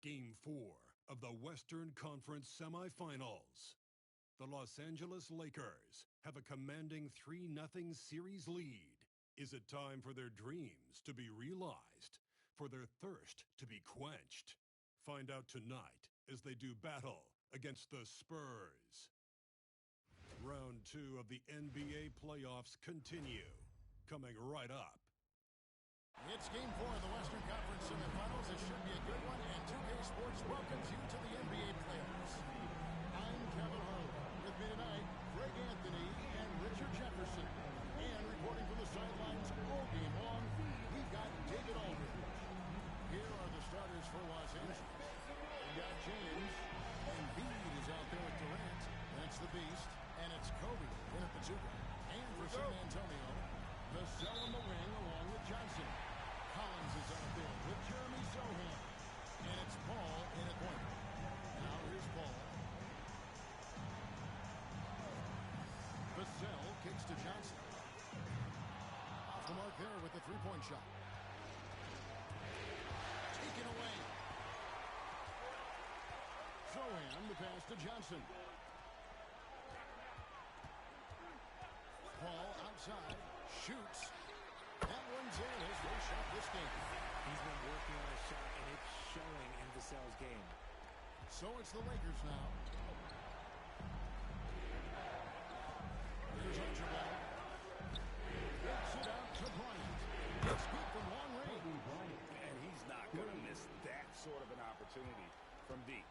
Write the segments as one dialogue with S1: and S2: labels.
S1: Game 4 of the Western Conference semifinals. The Los Angeles Lakers have a commanding 3-0 series lead. Is it time for their dreams to be realized, for their thirst to be quenched? Find out tonight as they do battle against the Spurs. Round 2 of the NBA playoffs continue, coming right up.
S2: It's Game 4 of the Western Conference semifinals. It should be a good one, and 2K Sports welcomes you to the NBA playoffs. I'm Kevin Harlan. With me tonight, Greg Anthony and Richard Jefferson. And reporting from the sidelines all game long, we've got David Aldridge. Here are the starters for Los Angeles. We've got James, and Embiid is out there with Durant. That's the Beast, and it's Kobe in at the 2-guard. And for San Antonio, Vassell in the wing along with Johnson. Collins is out there with Jeremy Sohan. And it's Paul in at point. Now here's Paul. Vassell kicks to Johnson. Off the mark there with the three-point shot. Taken away. Sohan, the pass to Johnson. Paul outside. Shoots. That one's in. His first shot this game.
S3: He's been working on a shot, and it's showing in Vassell's game.
S2: So it's the Lakers now. Here's Archibald. Gets it out to Bryant. It's good from long range.
S4: And he's not going to miss that sort of an opportunity from deep.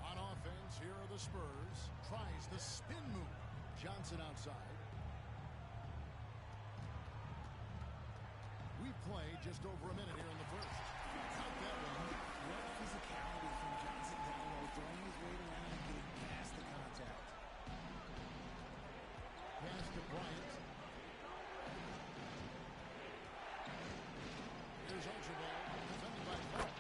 S2: On offense, here are the Spurs. Tries the spin move. Johnson outside. We play just over a minute here in the first. Cut that one.
S3: What physicality from Johnson down low, throwing his weight around and getting past the contact.
S2: Pass to Bryant. Here's Archibald. Defended by Clark.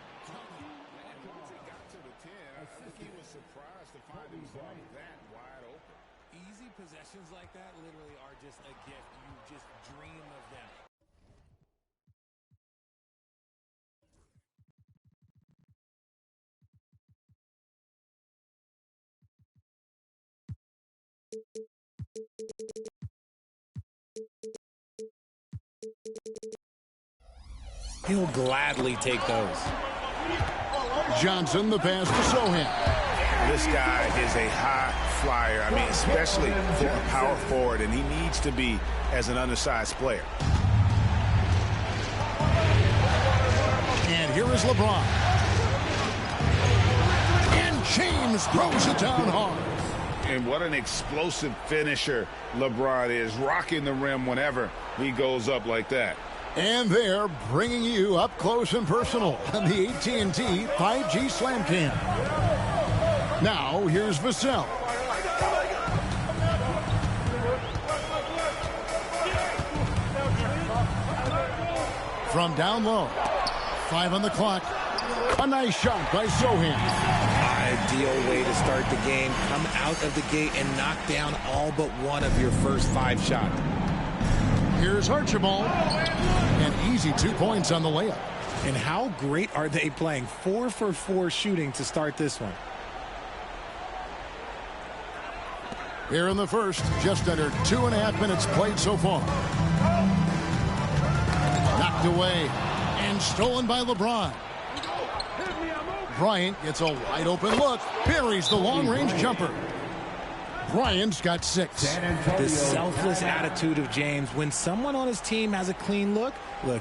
S4: And once he got to the 10, I think he was surprised to find himself that wide open.
S3: Easy possessions like that literally are just a gift. You just dream of them. He'll gladly take those.
S2: Johnson, the pass to Sohan.
S4: This guy is a high flyer. I mean, especially for a power forward, and he needs to be as an undersized player.
S2: And here is LeBron. And James throws it down hard.
S4: And what an explosive finisher LeBron is, rocking the rim whenever he goes up like that.
S2: And they're bringing you up close and personal on the AT&T 5G Slam Cam. Now, here's Vassell. From down low. 5 on the clock. A nice shot by Sohan.
S3: Ideal way to start the game. Come out of the gate and knock down all but one of your first 5 shots.
S2: Here's Archibald. An easy 2 points on the layup.
S3: And how great are they playing? 4 for 4 shooting to start this one.
S2: Here in the first, just under 2.5 minutes played so far. Knocked away and stolen by LeBron. Bryant gets a wide open look. Buries the long-range jumper. Bryant's got 6.
S3: The selfless attitude of James. When someone on his team has a clean look,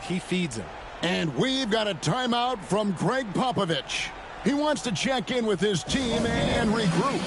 S3: he feeds him.
S2: And we've got a timeout from Greg Popovich. He wants to check in with his team and regroup.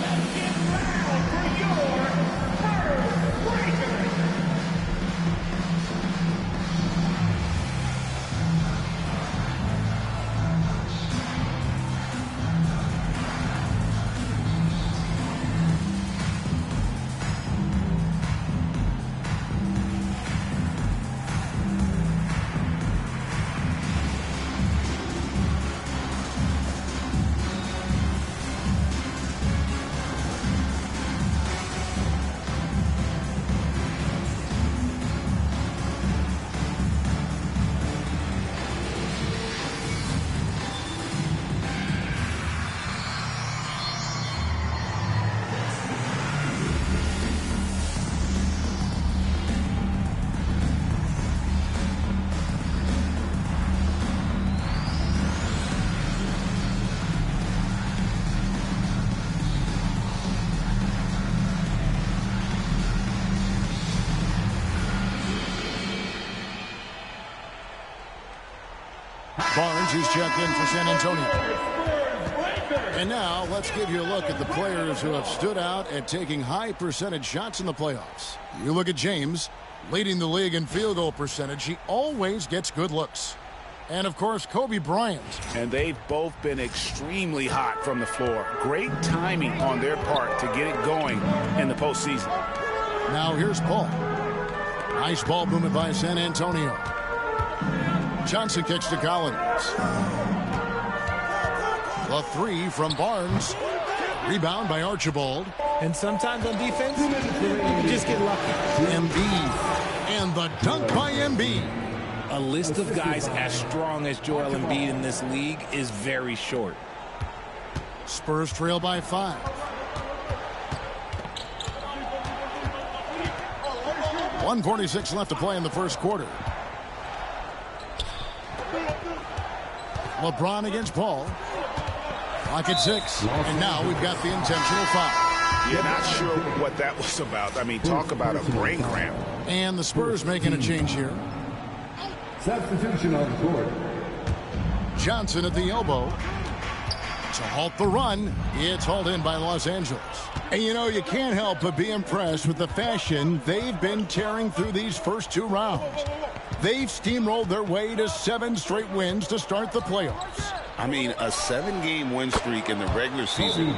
S2: Barnes who's checked in for San Antonio. And now let's give you a look at the players who have stood out at taking high percentage shots in the playoffs. You look at James, leading the league in field goal percentage. He always gets good looks. And, of course, Kobe Bryant.
S4: And they've both been extremely hot from the floor. Great timing on their part to get it going in the postseason.
S2: Now here's Paul. Nice ball movement by San Antonio. Johnson kicks to Collins. The three from Barnes. Rebound by Archibald.
S3: And sometimes on defense, you just get lucky.
S2: Embiid. And the dunk by Embiid.
S3: A list of guys as strong as Joel Embiid in this league is very short.
S2: Spurs trail by 5. .146 left to play in the first quarter. LeBron against Paul. Clock at 6. And now we've got the intentional foul.
S4: You're not sure what that was about. I mean, talk about a brain cramp.
S2: And the Spurs making a change here.
S5: Substitution on the court.
S2: Johnson at the elbow. To halt the run, it's hauled in by Los Angeles. And you know, you can't help but be impressed with the fashion they've been tearing through these first 2 rounds. They've steamrolled their way to 7 straight wins to start the playoffs.
S6: I mean, a 7-game win streak in the regular season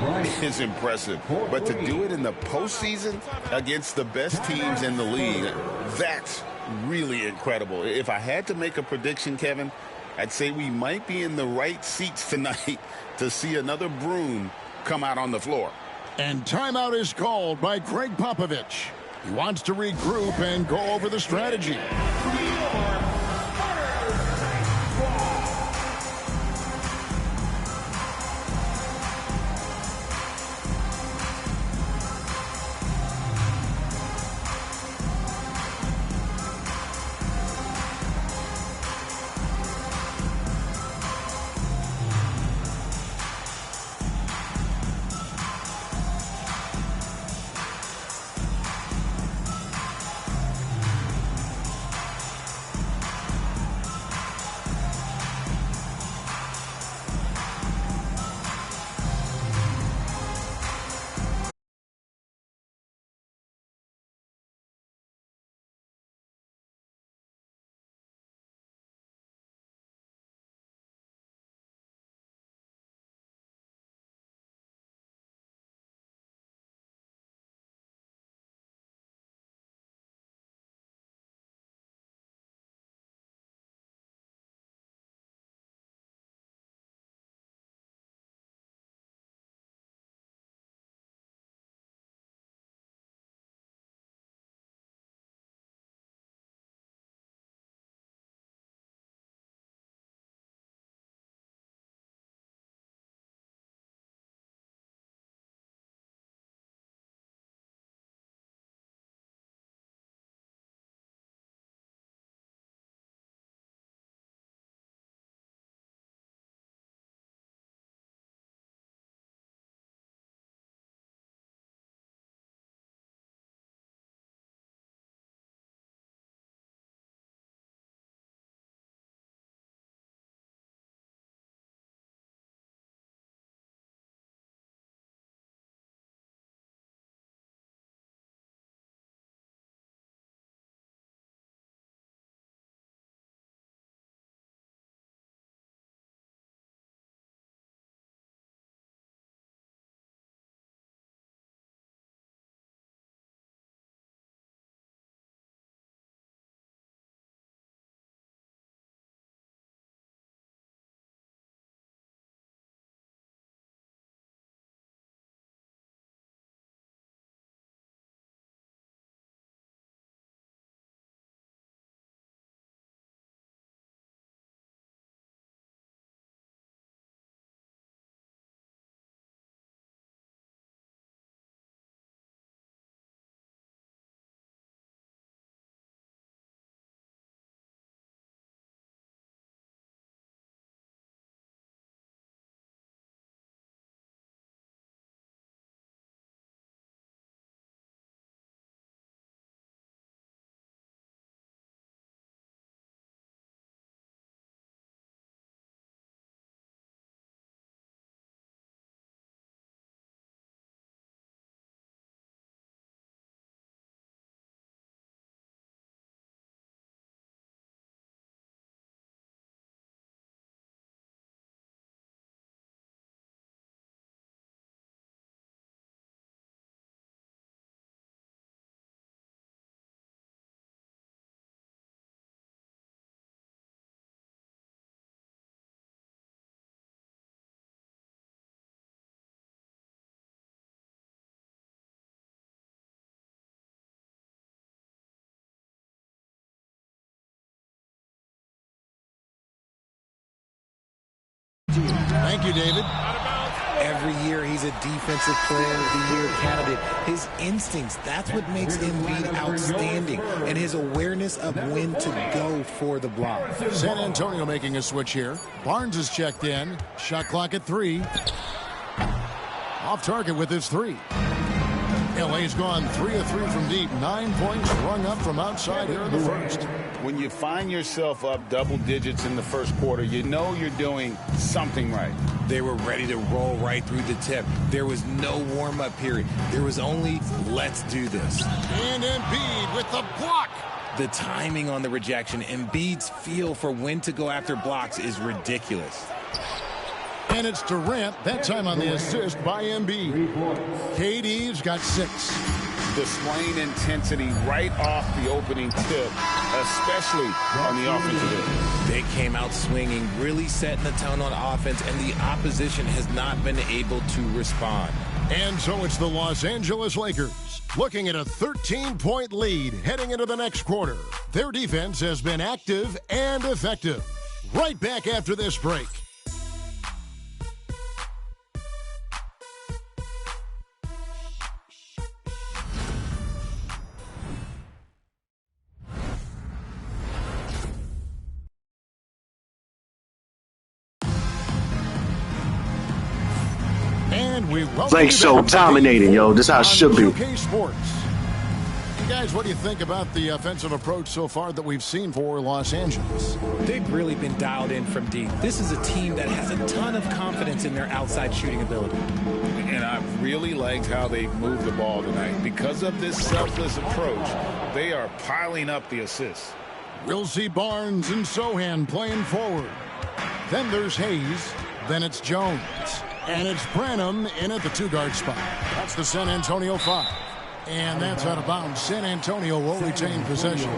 S6: is impressive. But to do it in the postseason against the best teams in the league, that's really incredible. If I had to make a prediction, Kevin, I'd say we might be in the right seats tonight to see another broom come out on the floor.
S2: And timeout is called by Greg Popovich. He wants to regroup and go over the strategy. Thank you, David.
S3: Every year he's a Defensive Player of the Year candidate. His instincts, that's what makes Embiid outstanding, and his awareness of when to go for the block.
S2: San Antonio making a switch here. Barnes is checked in. Shot clock at 3. Off target with his 3. LA's gone 3 of 3 from deep. 9 points rung up from outside here in the first.
S6: When you find yourself up double digits in the first quarter, you know you're doing something right.
S3: They were ready to roll right through the tip. There was no warm-up period. There was only, let's do this.
S2: And Embiid with the block.
S3: The timing on the rejection, Embiid's feel for when to go after blocks is ridiculous.
S2: And it's Durant, that time on the assist by Embiid. KD's got 6.
S6: Displaying intensity right off the opening tip, especially on the offensive end.
S3: They came out swinging, really setting the tone on offense, and the opposition has not been able to respond.
S2: And so it's the Los Angeles Lakers looking at a 13-point lead heading into the next quarter. Their defense has been active and effective. Right back after this break.
S7: Like so dominating, yo. This is how it should be.
S2: UK Sports. You guys, what do you think about the offensive approach so far that we've seen for Los Angeles?
S3: They've really been dialed in from deep. This is a team that has a ton of confidence in their outside shooting ability.
S6: And I really liked how they moved the ball tonight. Because of this selfless approach, they are piling up the assists.
S2: We'll see Barnes and Sohan playing forward. Then there's Hayes. Then it's Jones. And it's Branham in at the 2-guard spot. That's the San Antonio 5. And that's out of bounds. San Antonio will retain possession.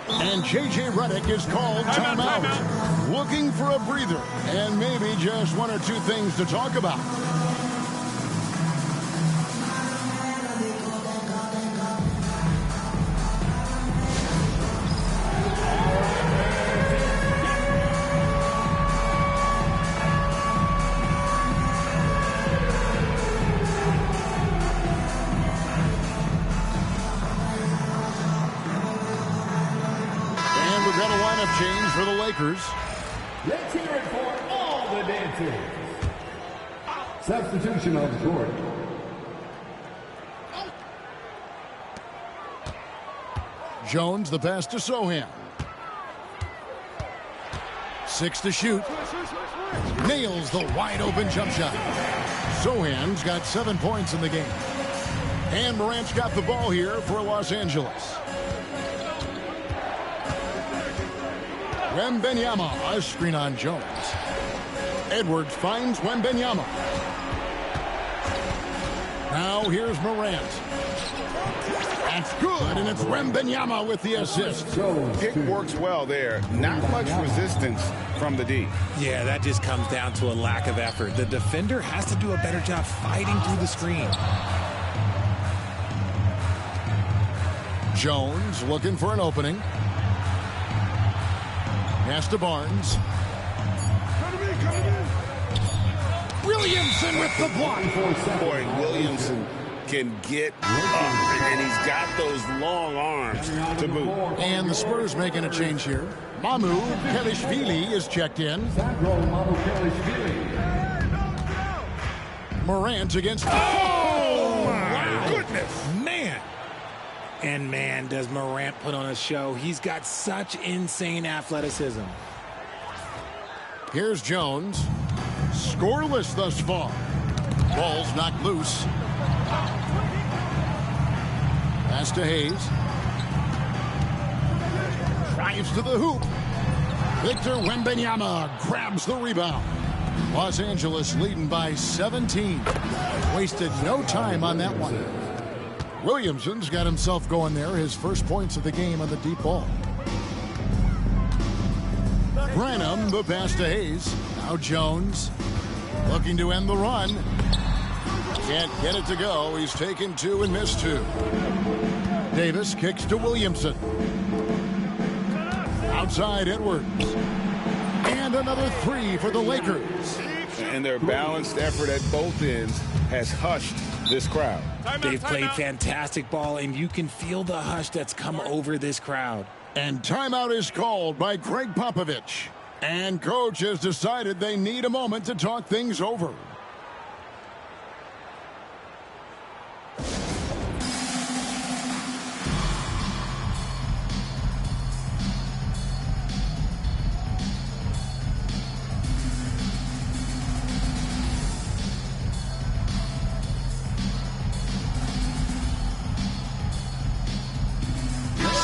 S2: And J.J. Redick is called timeout. Looking for a breather. And maybe just 1 or 2 things to talk about. Change for the Lakers.
S5: Let's hear it for all the dancers. Substitution on the court.
S2: Jones, the pass to Sohan. 6 to shoot. Nails the wide open jump shot. Sohan's got 7 points in the game. And Morant's got the ball here for Los Angeles. Wembanyama, a screen on Jones. Edwards finds Wembanyama. Now here's Morant. That's good, and it's Wembanyama with the assist.
S6: Pick works well there. Not much resistance from the D.
S3: Yeah, that just comes down to a lack of effort. The defender has to do a better job fighting through the screen.
S2: Jones looking for an opening. Pass to Barnes. Williamson with the block.
S6: Boy, Williamson can get up, and he's got those long arms to boot.
S2: And the Spurs making a change here. Mamu Kelishvili is checked in. Morant against...
S6: Oh, my goodness.
S3: Man. And man, does Morant put on a show. He's got such insane athleticism.
S2: Here's Jones. Scoreless thus far. Ball's knocked loose. Pass to Hayes. Drives to the hoop. Victor Wembanyama grabs the rebound. Los Angeles leading by 17. Wasted no time on that one. Williamson's got himself going there. His first points of the game on the deep ball. Branham, the pass to Hayes. Now Jones looking to end the run. Can't get it to go. He's taken 2 and missed 2. Davis kicks to Williamson. Outside Edwards. And another three for the Lakers.
S6: And their balanced effort at both ends has hushed this crowd.
S3: They've played fantastic ball, and you can feel the hush that's come over this crowd.
S2: And timeout is called by Greg Popovich. And coach has decided they need a moment to talk things over.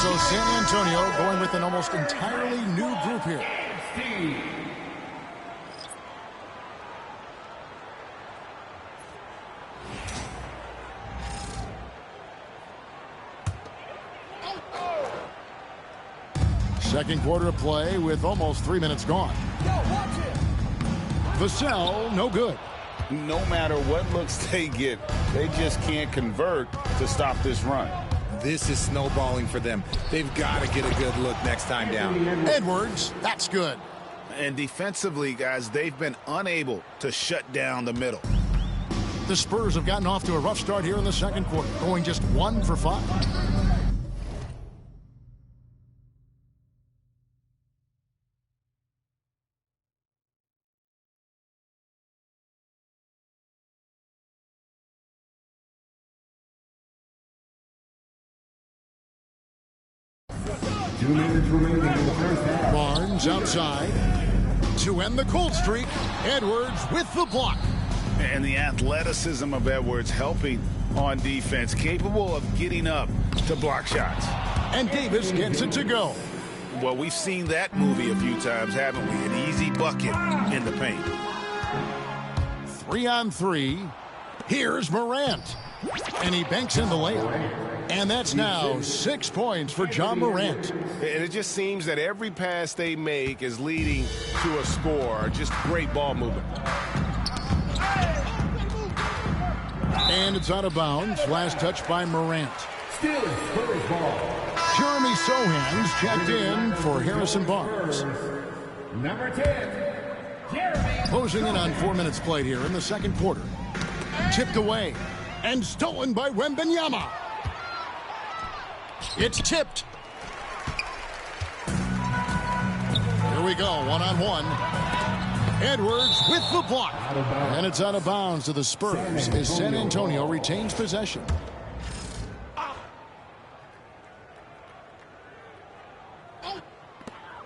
S2: So San Antonio going with an almost entirely new group here. Second quarter of play with almost 3 minutes gone. Vassell, no good.
S6: No matter what looks they get, they just can't convert to stop this run.
S3: This is snowballing for them. They've got to get a good look next time down.
S2: Edwards, that's good.
S4: And defensively, guys, they've been unable to shut down the middle.
S2: The Spurs have gotten off to a rough start here in the second quarter, going just 1 for 5. Barnes outside to end the cold streak. Edwards with the block.
S4: And the athleticism of Edwards helping on defense, capable of getting up to block shots.
S2: And Davis gets it to go.
S4: Well, we've seen that movie a few times, haven't we? An easy bucket in the paint.
S2: 3-on-3. Here's Morant. And he banks in the layup. And that's now 6 points for John Morant.
S8: And it just seems that every pass they make is leading to a score. Just great ball movement.
S2: And it's out of bounds. Last touch by Morant.
S5: Still Spurs ball.
S2: Jeremy Sohan's checked in for Harrison Barnes.
S5: Number 10, Jeremy.
S2: Closing in on 4 minutes played here in the second quarter. Tipped away and stolen by Wembanyama. It's tipped. Here we go, one-on-one. Edwards with the block. And it's out of bounds to the Spurs as San Antonio retains possession.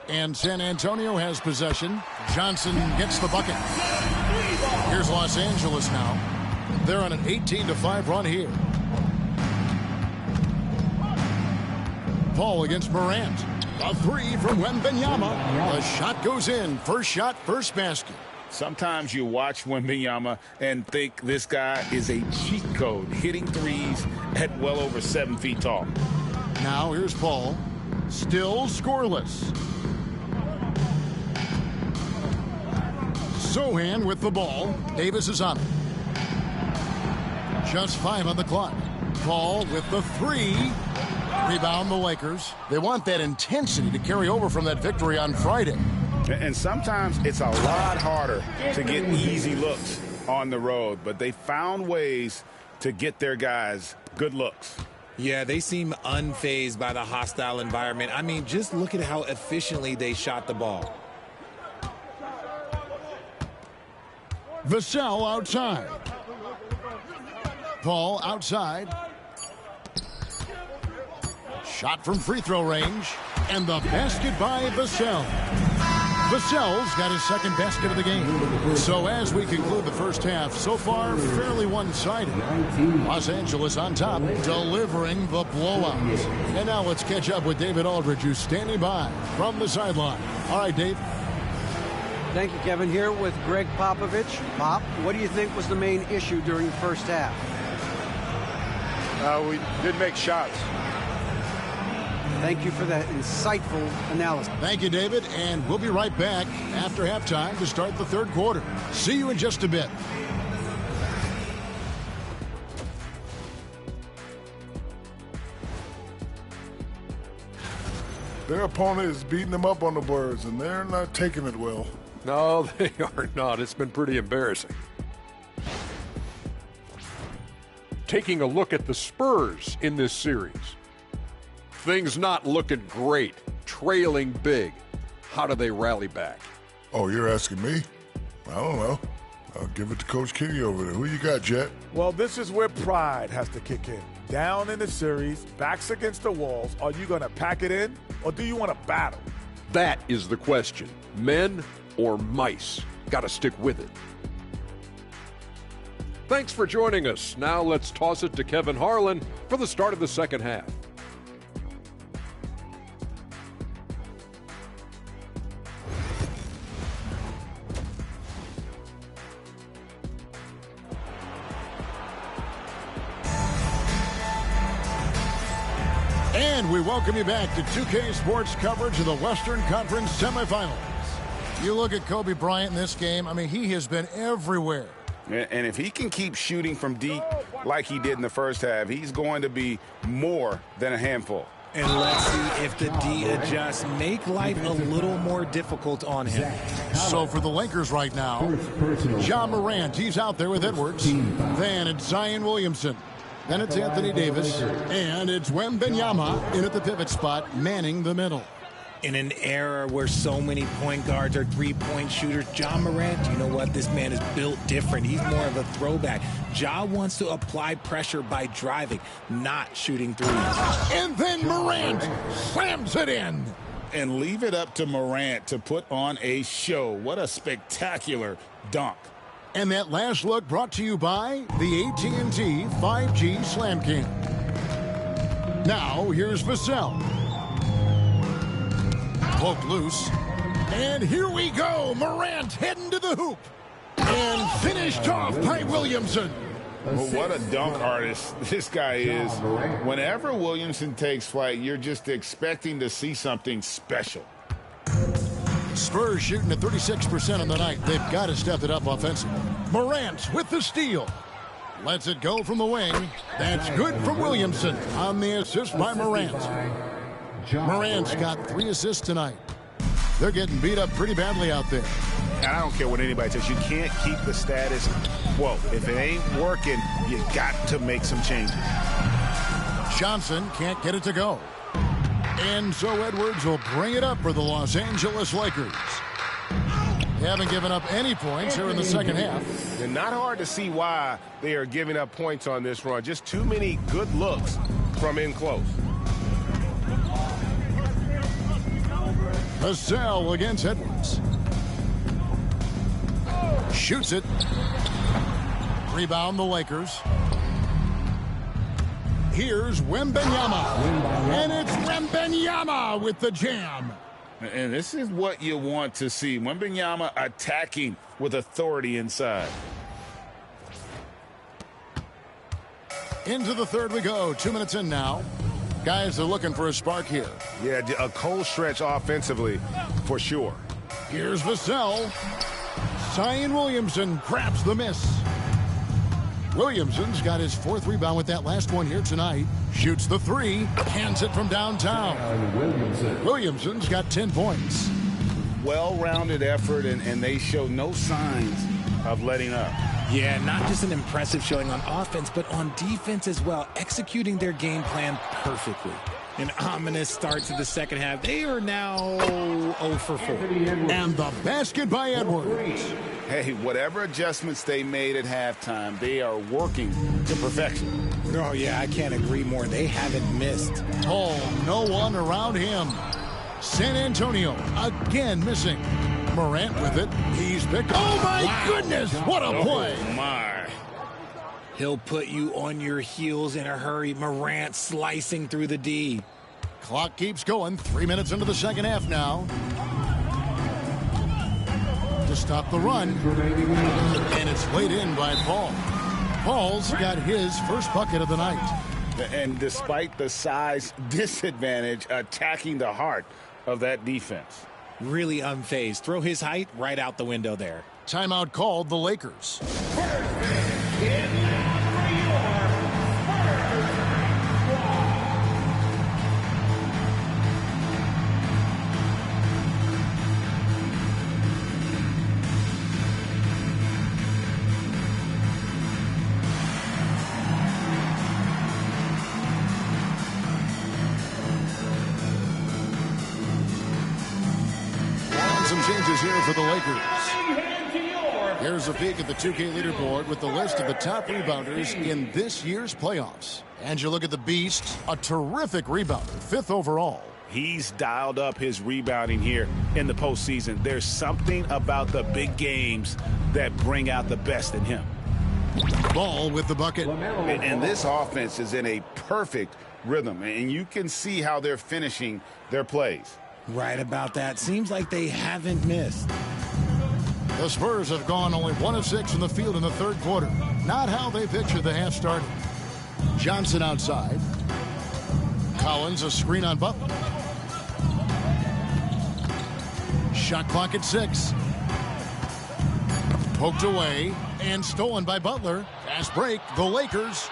S2: And San Antonio has possession. Johnson gets the bucket. Here's Los Angeles now. They're on an 18-5 run here. Paul against Morant. A three from Wembanyama. The shot goes in. First shot, first basket.
S6: Sometimes you watch Wembanyama and think this guy is a cheat code, hitting threes at well over 7 feet tall.
S2: Now here's Paul. Still scoreless. Sohan with the ball. Davis is on it. Just 5 on the clock. Paul with the three. Rebound the Lakers. They want that intensity to carry over from that victory on Friday.
S6: And sometimes it's a lot harder to get easy looks on the road, but they found ways to get their guys good looks.
S3: Yeah, they seem unfazed by the hostile environment. I mean, just look at how efficiently they shot the ball.
S2: Vassell outside. Paul outside. Shot from free throw range. And the basket by Vassell. Vassell's got his second basket of the game. So as we conclude the first half, so far fairly one-sided. Los Angeles on top, delivering the blowout. And now let's catch up with David Aldridge, who's standing by from the sideline. All right, Dave.
S9: Thank you, Kevin. Here with Greg Popovich. Pop, what do you think was the main issue during the first half?
S8: We did make shots.
S9: Thank you for that insightful analysis.
S2: Thank you, David, and we'll be right back after halftime to start the third quarter. See you in just a bit.
S10: their opponent is beating them up on the boards, and they're not taking it well.
S11: No, they are not. It's been pretty embarrassing. Taking a look at the Spurs in this series. Things not looking great, trailing big. How do they rally back?
S10: Oh, you're asking me? I don't know. I'll give it to Coach Kenny over there. Who you got, Jet?
S12: Well, this is where pride has to kick in. Down in the series, backs against the walls, are you going to pack it in, or do you want to battle?
S11: That is the question. Men or mice? Got to stick with it. Thanks for joining us. Now let's toss it to Kevin Harlan for the start of the second half.
S2: And we welcome you back to 2K Sports coverage of the Western Conference semifinals. You look at Kobe Bryant in this game, I mean, he has been everywhere.
S6: And if he can keep shooting from deep like he did in the first half, he's going to be more than a handful.
S3: And let's see if the D adjusts, make life a little more difficult on him.
S2: So for the Lakers right now, Ja Morant, he's out there with Edwards. Then it's Zion Williamson. Then it's Anthony Davis. And it's Wembanyama in at the pivot spot, manning the middle.
S3: In an era where so many point guards are three-point shooters, Ja Morant, you know what? This man is built different. He's more of a throwback. Ja wants to apply pressure by driving, not shooting threes.
S2: And then Morant slams it in.
S4: And leave it up to Morant to put on a show. What a spectacular dunk.
S2: And that last look brought to you by the AT&T 5G Slam Cam. Now, here's Vassell. Poked loose. And here we go. Morant heading to the hoop. And finished off by Williamson.
S6: Well, what a dunk artist this guy is. Whenever Williamson takes flight, you're just expecting to see something special.
S2: Spurs shooting at 36% on the night. They've got to step it up offensively. Morant with the steal. Lets it go from the wing. That's good from Williamson on the assist by Morant. Morant's got 3 assists tonight. They're getting beat up pretty badly out there.
S6: And I don't care what anybody says. You can't keep the status quo. If it ain't working, you got to make some changes.
S2: Johnson can't get it to go. And so Edwards will bring it up for the Los Angeles Lakers. They haven't given up any points here in the second half.
S8: And not hard to see why they are giving up points on this run. Just too many good looks from in close.
S2: Vassell against Edwards. Shoots it. Rebound the Lakers. Here's Wembanyama. And it's Wembanyama with the jam.
S6: And this is what you want to see. Wembanyama attacking with authority inside.
S2: Into the third we go. 2 minutes in now. Guys are looking for a spark here.
S8: Yeah, a cold stretch offensively for sure.
S2: Here's Vassell. Zion Williamson grabs the miss. Williamson's got his 4th rebound with that last one here tonight. Shoots the 3, hands it from downtown. Williamson's got 10 points.
S6: Well-rounded effort, and they show no signs of letting up.
S3: Yeah, not just an impressive showing on offense, but on defense as well, executing their game plan perfectly. An ominous start to the second half. They are now 0 for 4.
S2: And the basket by Edwards.
S6: Hey, whatever adjustments they made at halftime, they are working to perfection.
S3: Oh, yeah, I can't agree more. They haven't missed.
S2: Oh, no one around him. San Antonio again missing. Morant with it. He's picked. Oh, my goodness. What a play.
S6: Oh, my.
S3: He'll put you on your heels in a hurry. Morant slicing through the D.
S2: Clock keeps going. 3 minutes into the second half now. To stop the run. And it's laid in by Paul. Paul's got his first bucket of the night.
S6: And despite the size disadvantage, attacking the heart of that defense.
S3: Really unfazed. Throw his height right out the window there.
S2: Timeout called the Lakers. here for the Lakers. Here's a peek at the 2K leaderboard with the list of the top rebounders in this year's playoffs. And you look at the Beast, a terrific rebounder, 5th overall.
S4: He's dialed up his rebounding here in the postseason. There's something about the big games that bring out the best in him.
S2: Ball with the bucket.
S6: And this offense is in a perfect rhythm, and you can see how they're finishing their plays.
S3: Right about that. Seems like they haven't missed.
S2: The Spurs have gone only 1 of 6 from the field in the third quarter. Not how they pictured the half started. Johnson outside. Collins a screen on Butler. Shot clock at 6. Poked away and stolen by Butler. Fast break, the Lakers.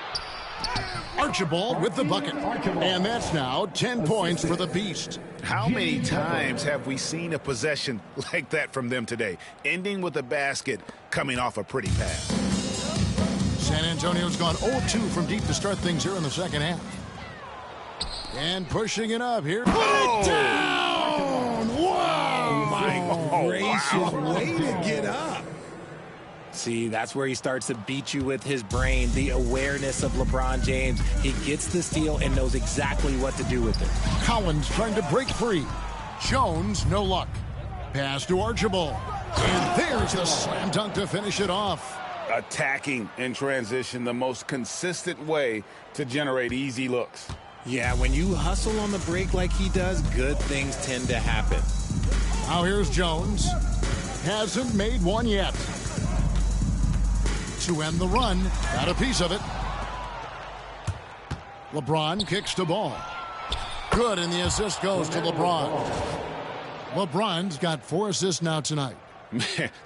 S2: Archibald with the bucket. And that's now 10 points for the Beast.
S4: How many times have we seen a possession like that from them today? Ending with a basket, coming off a pretty pass.
S2: San Antonio's gone 0-2 from deep to start things here in the second half. And pushing it up here. Put it down! Wow!
S3: My gracious,
S4: wow.
S3: way to get up. See, that's where he starts to beat you with his brain, the awareness of LeBron James. He gets the steal and knows exactly what to do with it.
S2: Collins trying to break free. Jones, no luck. Pass to Archibald. And there's the slam dunk to finish it off.
S6: Attacking in transition, the most consistent way to generate easy looks.
S3: Yeah, when you hustle on the break like he does, good things tend to happen.
S2: Now here's Jones. Hasn't made one yet. To end the run, got a piece of it. LeBron kicks the ball. Good, and the assist goes to LeBron. LeBron's got 4 assists now tonight.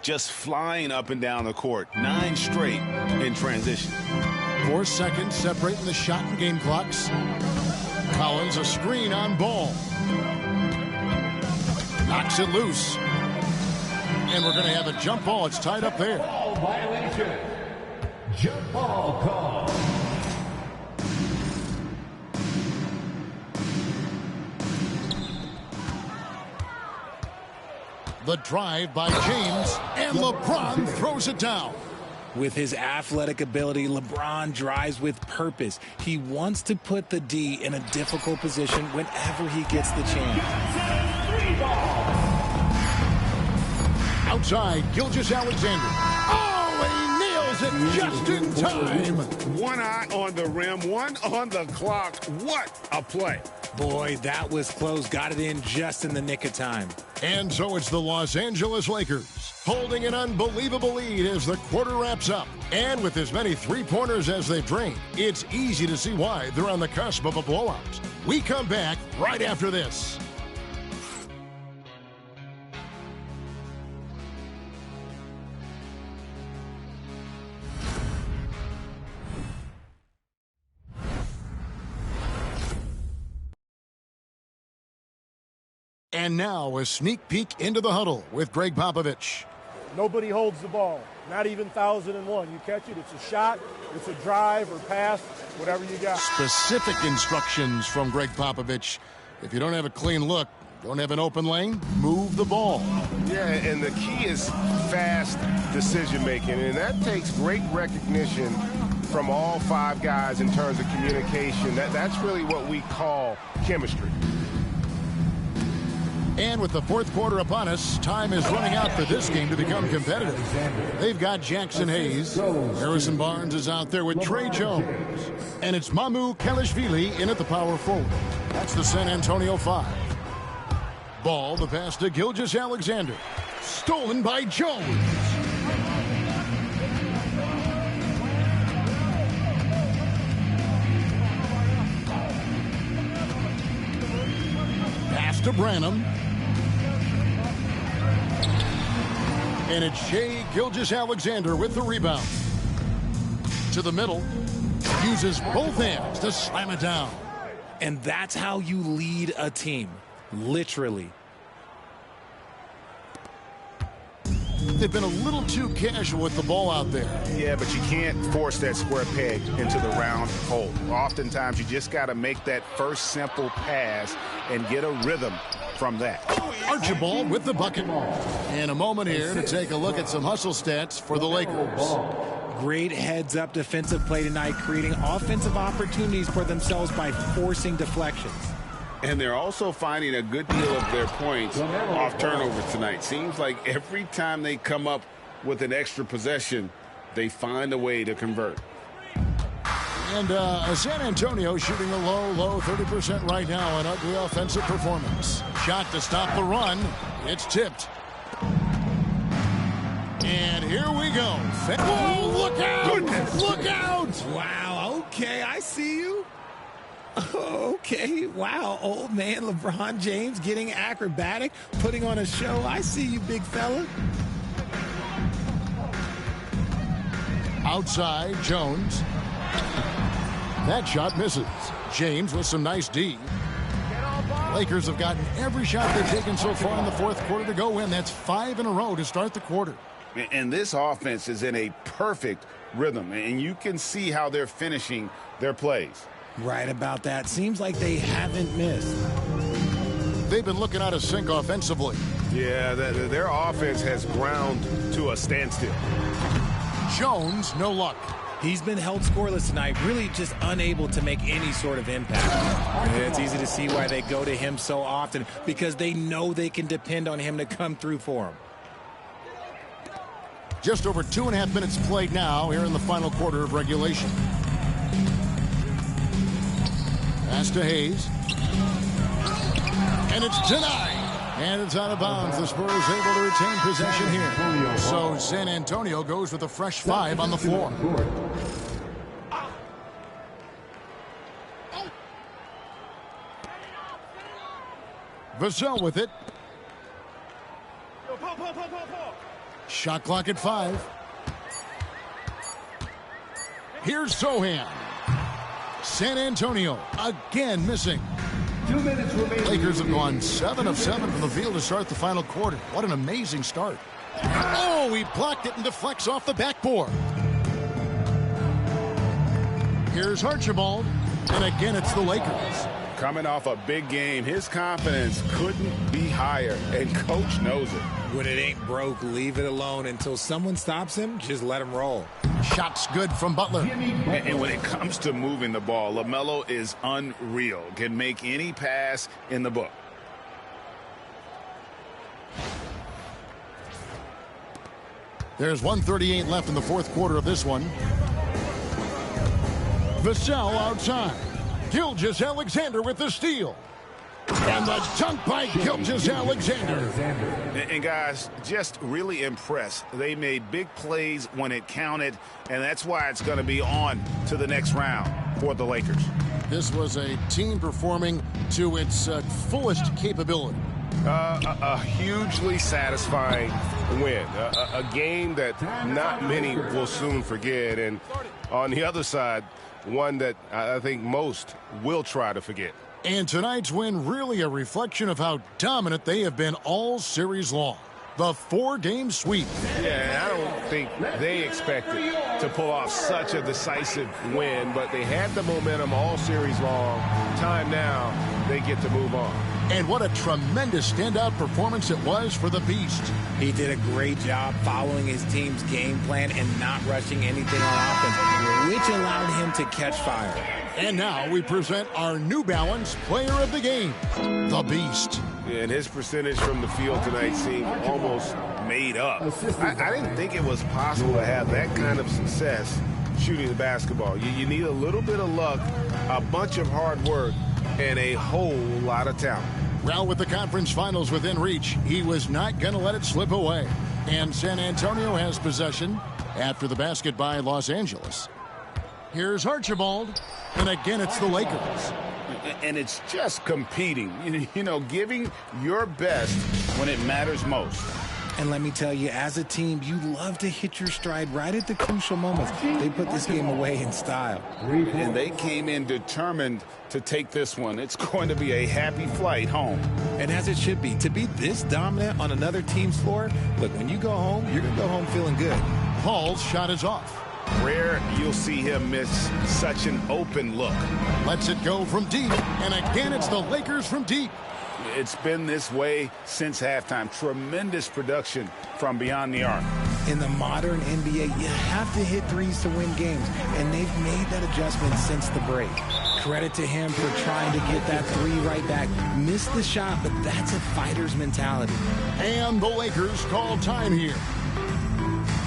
S4: Just flying up and down the court. 9 straight in transition.
S2: 4 seconds separating the shot and game clocks. Collins a screen on Ball. Knocks it loose. And we're going to have a jump ball. It's tied up there.
S5: Ball violation. Jump ball call.
S2: The drive by James, and LeBron throws it down.
S3: With his athletic ability, LeBron drives with purpose. He wants to put the D in a difficult position whenever he gets the chance.
S2: Outside, Gilgeous-Alexander. Oh, he nails it just in time.
S8: One eye on the rim, one on the clock. What a play.
S3: Boy, that was close. Got it in just in the nick of time.
S2: And so it's the Los Angeles Lakers holding an unbelievable lead as the quarter wraps up. And with as many three-pointers as they've drained, it's easy to see why they're on the cusp of a blowout. We come back right after this. And now a sneak peek into the huddle with Greg Popovich.
S13: Nobody holds the ball, not even 1001. You catch it, it's a shot, it's a drive or pass, whatever you got.
S2: Specific instructions from Greg Popovich. If you don't have a clean look, don't have an open lane, move the ball.
S8: Yeah, and the key is fast decision-making, and that takes great recognition from all 5 guys in terms of communication. That's really what we call chemistry.
S2: And with the fourth quarter upon us, time is running out for this game to become competitive. They've got Jackson Hayes. Harrison Barnes is out there with Trey Jones. And it's Mamu Kelishvili in at the power forward. That's the San Antonio 5. Ball, the pass to Gilgeous-Alexander. Stolen by Jones. Pass to Branham. And it's Shai Gilgeous-Alexander with the rebound. To the middle. Uses both hands to slam it down.
S3: And that's how you lead a team. Literally.
S2: They've been a little too casual with the ball out there.
S4: Yeah, but you can't force that square peg into the round hole. Oftentimes, you just got to make that first simple pass and get a rhythm from that.
S2: Archibald with the bucket. In a moment here to take a look at some hustle stats for the Lakers.
S3: Great heads-up defensive play tonight, creating offensive opportunities for themselves by forcing deflections.
S6: And they're also finding a good deal of their points off turnovers tonight. Seems like every time they come up with an extra possession, they find a way to convert.
S2: And San Antonio shooting a low 30% right now. An ugly offensive performance. Shot to stop the run. It's tipped. And here we go. Oh, look out! Goodness. Look out!
S3: Wow, okay, I see you. Okay, wow, old man LeBron James getting acrobatic, putting on a show. I see you, big fella.
S2: Outside, Jones. That shot misses. James with some nice D. Lakers have gotten every shot they've taken so far in the fourth quarter to go win. That's 5 in a row to start the quarter.
S6: And this offense is in a perfect rhythm, and you can see how they're finishing their plays.
S3: Right about that. Seems like they haven't missed.
S2: They've been looking out of sync offensively.
S8: Yeah, their offense has ground to a standstill.
S2: Jones, no luck.
S3: He's been held scoreless tonight, really just unable to make any sort of impact. It's easy to see why they go to him so often, because they know they can depend on him to come through for them.
S2: Just over 2.5 minutes played now here in the final quarter of regulation. Pass to Hayes. And it's denied. And it's out of bounds. The Spurs able to retain possession here. So San Antonio goes with a fresh 5 on the floor. Vassell with it. Shot clock at 5. Here's Sohan. San Antonio again missing.
S5: 2 minutes remaining.
S2: Lakers have gone 7 of 7 from the field to start the final quarter. What an amazing start. Oh, he blocked it and deflects off the backboard. Here's Archibald. And again, it's the Lakers.
S6: Coming off a big game, his confidence couldn't be higher, and coach knows it.
S3: When it ain't broke, leave it alone. Until someone stops him, just let him roll.
S2: Shots good from Butler.
S6: And when it comes to moving the ball, LaMelo is unreal. Can make any pass in the book.
S2: There's 1:38 left in the fourth quarter of this one. Vassell outside. Gilgeous-Alexander with the steal. And the dunk by Gilgeous-Alexander.
S6: And guys, just really impressed. They made big plays when it counted, and that's why it's going to be on to the next round for the Lakers.
S2: This was a team performing to its fullest capability.
S8: A hugely satisfying win. A game that not many will soon forget. And on the other side, one that I think most will try to forget.
S2: And tonight's win really a reflection of how dominant they have been all series long. The 4-game sweep.
S8: Yeah, I don't think they expected to pull off such a decisive win, but they had the momentum all series long. Time now, they get to move on.
S2: And what a tremendous standout performance it was for the Beast.
S3: He did a great job following his team's game plan and not rushing anything on offense, which allowed him to catch fire.
S2: And now we present our New Balance Player of the Game, the Beast.
S8: Yeah, and his percentage from the field tonight seemed almost made up. I didn't think it was possible to have that kind of success shooting the basketball. You need a little bit of luck, a bunch of hard work, and a whole lot of talent.
S2: Well, with the conference finals within reach, he was not going to let it slip away. And San Antonio has possession after the basket by Los Angeles. Here's Archibald, and again it's the Lakers.
S6: And it's just competing, you know, giving your best when it matters most.
S3: And let me tell you, as a team, you love to hit your stride right at the crucial moments. They put this game away in style.
S6: And they came in determined to take this one. It's going to be a happy flight home.
S3: And as it should be. To be this dominant on another team's floor, look, when you go home, you're going to go home feeling good.
S2: Paul's shot is off.
S6: Rare you'll see him miss such an open look.
S2: Lets it go from deep, and again it's the Lakers from deep.
S4: It's been this way since halftime. Tremendous production from beyond the arc.
S3: In the modern NBA, you have to hit threes to win games, and they've made that adjustment since the break. Credit to him for trying to get that three right back. Missed the shot, but that's a fighter's mentality.
S2: And the Lakers call time here.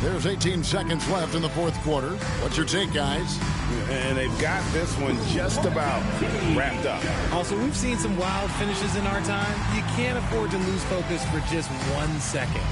S2: There's 18 seconds left in the fourth quarter. What's your take, guys?
S4: And they've got this one just about wrapped up.
S3: Also, we've seen some wild finishes in our time. You can't afford to lose focus for just 1 second.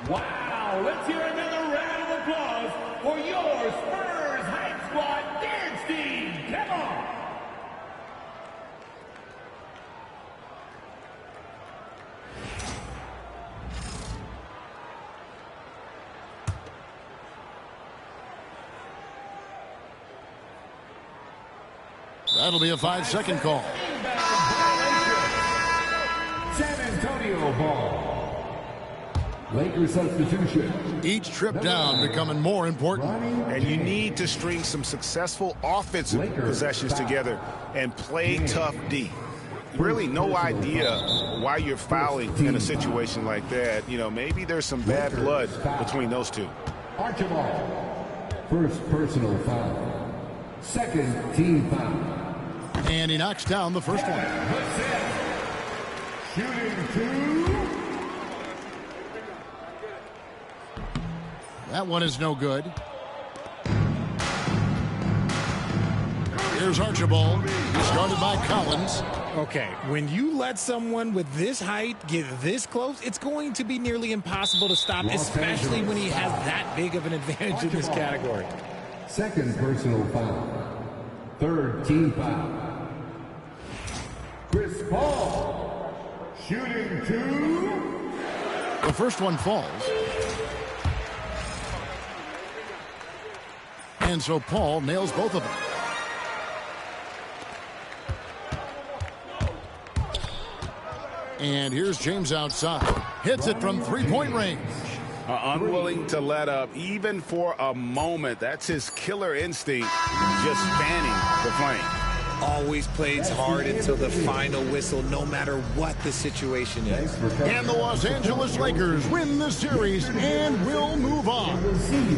S5: Wow, let's hear another round of applause for your Spurs Hype Squad dance team. Come on.
S2: That'll be a 5-second call.
S5: San Antonio ball. Lakers substitution.
S2: Each trip down becoming more important.
S4: And you need to string some successful offensive possessions together and play tough D. Really no idea why you're fouling in a situation like that. You know, maybe there's some bad blood between those two.
S5: Archibald. First personal foul. Second team foul.
S2: And he knocks down the first one.
S5: Shooting two.
S2: That one is no good. Here's Archibald. He's guarded by Collins.
S3: Okay, when you let someone with this height get this close, it's going to be nearly impossible to stop, especially when he has that big of an advantage in this category.
S5: Second personal foul. Third team foul. Chris Paul. Shooting two.
S2: The first one falls. And so Paul nails both of them. And here's James outside. Hits it from three-point range.
S4: Unwilling to let up even for a moment. That's his killer instinct, just fanning the flame.
S3: Always plays hard until the final whistle, no matter what the situation is.
S2: And the Los Angeles Lakers win the series and will move on.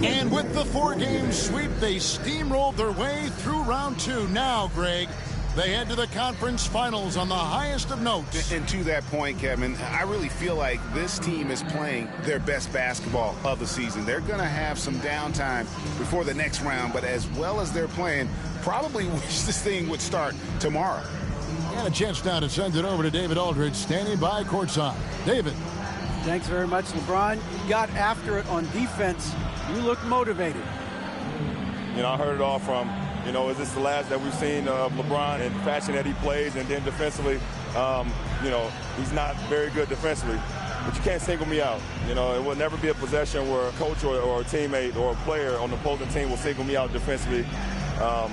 S2: And with the 4-game sweep, they steamrolled their way through round 2. Now, Greg, they head to the conference finals on the highest of notes.
S4: And to that point, Kevin, I really feel like this team is playing their best basketball of the season. They're going to have some downtime before the next round, but as well as they're playing, probably wish this thing would start tomorrow.
S2: And a chance now to send it over to David Aldridge, standing by courtside. David.
S9: Thanks very much, LeBron. You got after it on defense. You look motivated.
S14: You know, I heard it all from, you know, is this the last that we've seen of LeBron and the fashion that he plays? And then defensively, you know, he's not very good defensively. But you can't single me out. You know, it will never be a possession where a coach or a teammate or a player on the opposing team will single me out defensively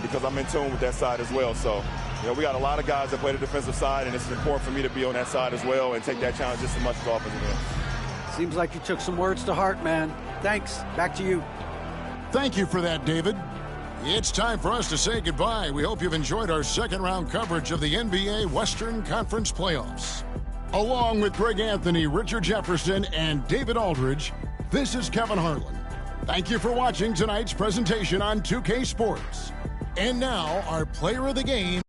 S14: because I'm in tune with that side as well. So, you know, we got a lot of guys that play the defensive side, and it's important for me to be on that side as well and take that challenge just as much as the offensive end.
S9: Seems like you took some words to heart, man. Thanks. Back to you.
S2: Thank you for that, David. It's time for us to say goodbye. We hope you've enjoyed our second-round coverage of the NBA Western Conference Playoffs. Along with Greg Anthony, Richard Jefferson, and David Aldridge, this is Kevin Harlan. Thank you for watching tonight's presentation on 2K Sports. And now, our player of the game,